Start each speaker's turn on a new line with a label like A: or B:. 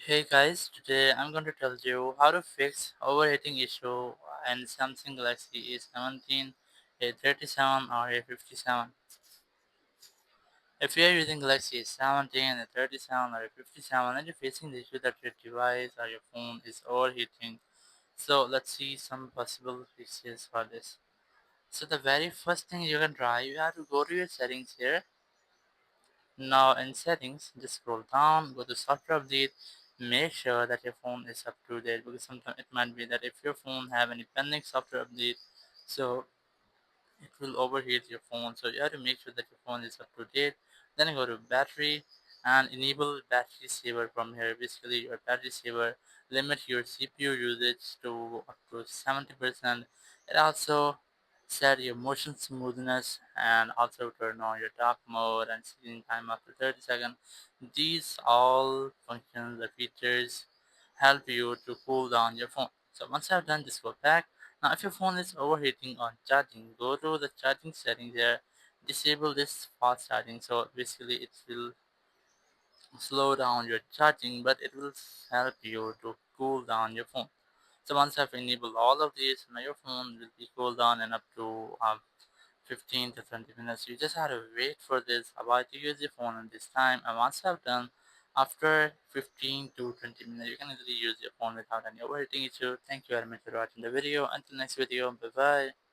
A: Hey guys, today I'm going to tell you how to fix overheating issue in Samsung Galaxy A17, A37 or A57. If you are using Galaxy A17, A37 or A57 and you're facing the issue that your device or your phone is overheating, so let's see some possible fixes for this. So the very first thing you can try, you have to go to your settings here. Now in settings, just scroll down, go to software update, make sure that your phone is up to date because sometimes it might be that if your phone have any pending software update, so it will overheat your phone. So you have to make sure that your phone is up to date. Then go to battery and enable battery saver from here. Basically your battery saver limit your CPU usage to up to 70%. It also set your motion smoothness and also turn on your dark mode and screen time after 30 seconds. These all functions or features help you to cool down your phone. So once I've done this, go back. Now, if your phone is overheating on charging, go to the charging settings here, disable this fast charging. So basically, it will slow down your charging, but it will help you to cool down your phone. So once I've enabled all of these, now your phone will be cooled down in up to 15 to 20 minutes. You just have to wait for this while you use your phone at this time. And once I've done, after 15 to 20 minutes, you can easily use your phone without any overheating issue. Thank you very much for watching the video. Until next video, bye bye.